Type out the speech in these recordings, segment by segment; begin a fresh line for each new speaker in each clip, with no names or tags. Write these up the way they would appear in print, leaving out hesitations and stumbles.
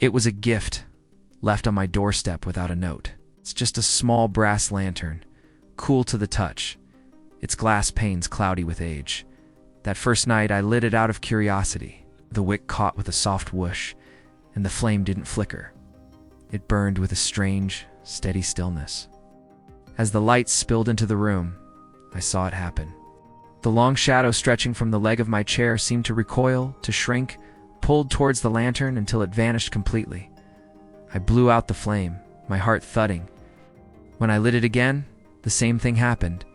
It was a gift, left on my doorstep without a note. It's just a small brass lantern, cool to the touch, its glass panes cloudy with age. That first night, I lit it out of curiosity. The wick caught with a soft whoosh, and the flame didn't flicker. It burned with a strange, steady stillness. As the light spilled into the room, I saw it happen. The long shadow stretching from the leg of my chair seemed to recoil, to shrink, pulled towards the lantern until it vanished completely. I blew out the flame, my heart thudding. When I lit it again, the same thing happened.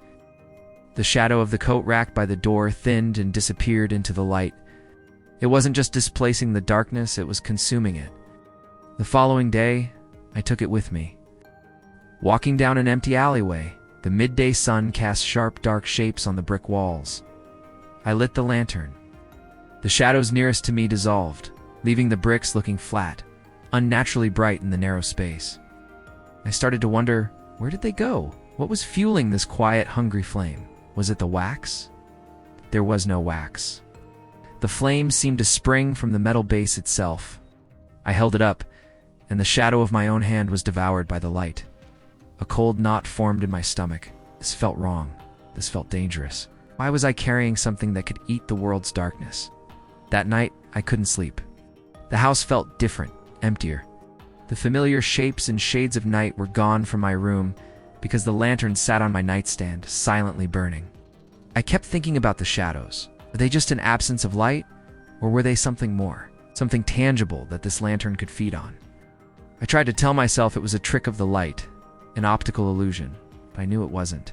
The shadow of the coat rack by the door thinned and disappeared into the light. It wasn't just displacing the darkness, it was consuming it. The following day, I took it with me. Walking down an empty alleyway, the midday sun cast sharp, dark shapes on the brick walls. I lit the lantern. The shadows nearest to me dissolved, leaving the bricks looking flat, unnaturally bright in the narrow space. I started to wonder, where did they go? What was fueling this quiet, hungry flame? Was it the wax? There was no wax. The flame seemed to spring from the metal base itself. I held it up, and the shadow of my own hand was devoured by the light. A cold knot formed in my stomach. This felt wrong. This felt dangerous. Why was I carrying something that could eat the world's darkness? That night, I couldn't sleep. The house felt different, emptier. The familiar shapes and shades of night were gone from my room because the lantern sat on my nightstand, silently burning. I kept thinking about the shadows. Were they just an absence of light, or were they something more, something tangible that this lantern could feed on? I tried to tell myself it was a trick of the light, an optical illusion, but I knew it wasn't.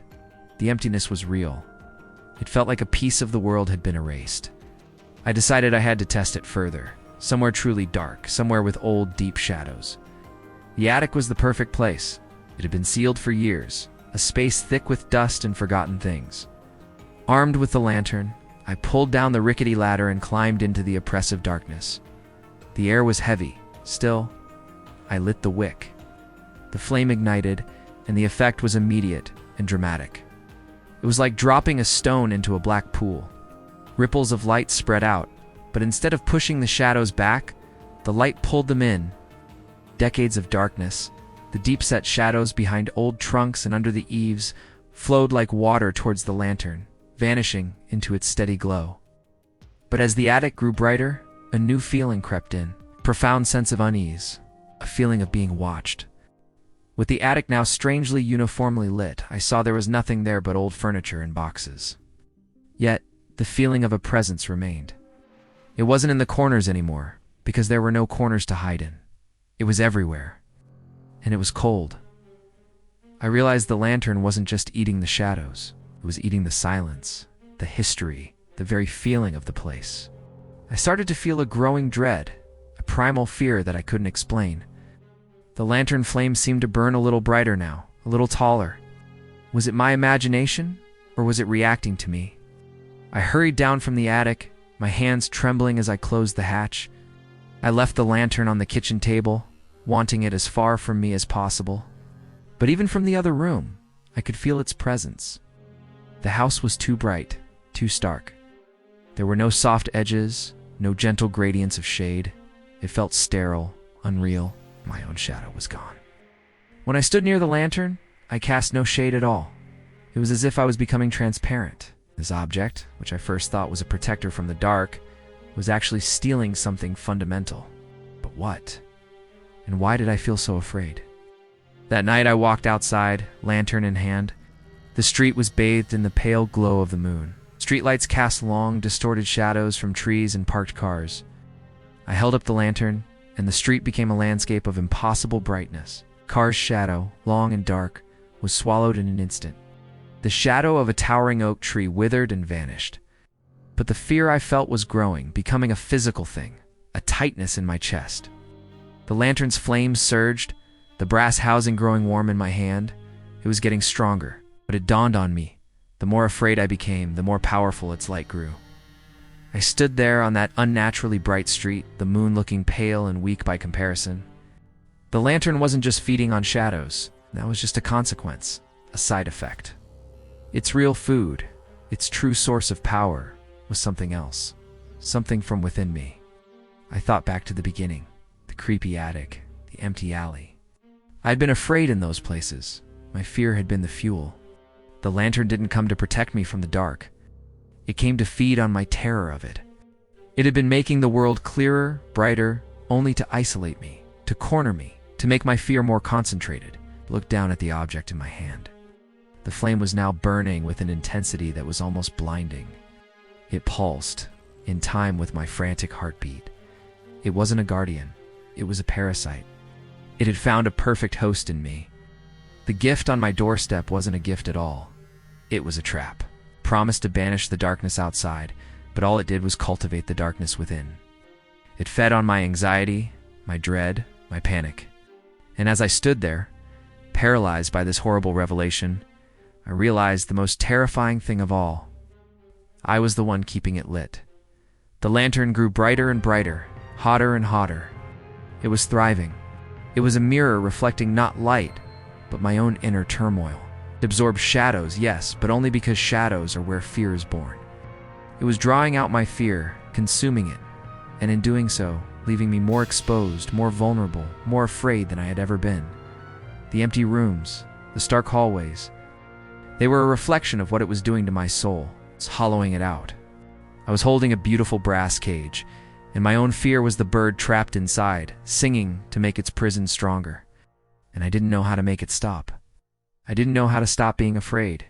The emptiness was real. It felt like a piece of the world had been erased. I decided I had to test it further, somewhere truly dark, somewhere with old, deep shadows. The attic was the perfect place. It had been sealed for years, a space thick with dust and forgotten things. Armed with the lantern, I pulled down the rickety ladder and climbed into the oppressive darkness. The air was heavy. Still, I lit the wick. The flame ignited, and the effect was immediate and dramatic. It was like dropping a stone into a black pool. Ripples of light spread out, but instead of pushing the shadows back, the light pulled them in. Decades of darkness, the deep-set shadows behind old trunks and under the eaves, flowed like water towards the lantern, vanishing into its steady glow. But as the attic grew brighter, a new feeling crept in, a profound sense of unease, a feeling of being watched. With the attic now strangely uniformly lit, I saw there was nothing there but old furniture and boxes. Yet, the feeling of a presence remained. It wasn't in the corners anymore, because there were no corners to hide in. It was everywhere. And it was cold. I realized the lantern wasn't just eating the shadows. It was eating the silence, the history, the very feeling of the place. I started to feel a growing dread, a primal fear that I couldn't explain. The lantern flame seemed to burn a little brighter now, a little taller. Was it my imagination, or was it reacting to me? I hurried down from the attic, my hands trembling as I closed the hatch. I left the lantern on the kitchen table, wanting it as far from me as possible. But even from the other room, I could feel its presence. The house was too bright, too stark. There were no soft edges, no gentle gradients of shade. It felt sterile, unreal. My own shadow was gone. When I stood near the lantern, I cast no shade at all. It was as if I was becoming transparent. This object, which I first thought was a protector from the dark, was actually stealing something fundamental. But what? And why did I feel so afraid? That night I walked outside, lantern in hand. The street was bathed in the pale glow of the moon. Streetlights cast long, distorted shadows from trees and parked cars. I held up the lantern, and the street became a landscape of impossible brightness. Car's shadow, long and dark, was swallowed in an instant. The shadow of a towering oak tree withered and vanished. But the fear I felt was growing, becoming a physical thing, a tightness in my chest. The lantern's flames surged, the brass housing growing warm in my hand. It was getting stronger, but it dawned on me. The more afraid I became, the more powerful its light grew. I stood there on that unnaturally bright street, the moon looking pale and weak by comparison. The lantern wasn't just feeding on shadows. That was just a consequence, a side effect. Its real food, its true source of power, was something else, something from within me. I thought back to the beginning, the the creepy attic, the empty alley. I'd been afraid in those places. My fear had been the fuel. The lantern didn't come to protect me from the dark. It came to feed on my terror of it. It had been making the world clearer, brighter, only to isolate me, to corner me, to make my fear more concentrated. Looked down at the object in my hand. The flame was now burning with an intensity that was almost blinding. It pulsed, in time with my frantic heartbeat. It wasn't a guardian. It was a parasite. It had found a perfect host in me. The gift on my doorstep wasn't a gift at all. It was a trap. Promised to banish the darkness outside, but all it did was cultivate the darkness within. It fed on my anxiety, my dread, my panic. And as I stood there, paralyzed by this horrible revelation, I realized the most terrifying thing of all. I was the one keeping it lit. The lantern grew brighter and brighter, hotter and hotter. It was thriving. It was a mirror reflecting not light, but my own inner turmoil. It absorbed shadows, yes, but only because shadows are where fear is born. It was drawing out my fear, consuming it, and in doing so, leaving me more exposed, more vulnerable, more afraid than I had ever been. The empty rooms, the stark hallways, they were a reflection of what it was doing to my soul. It's hollowing it out. I was holding a beautiful brass cage, and my own fear was the bird trapped inside, singing to make its prison stronger. And I didn't know how to make it stop. I didn't know how to stop being afraid.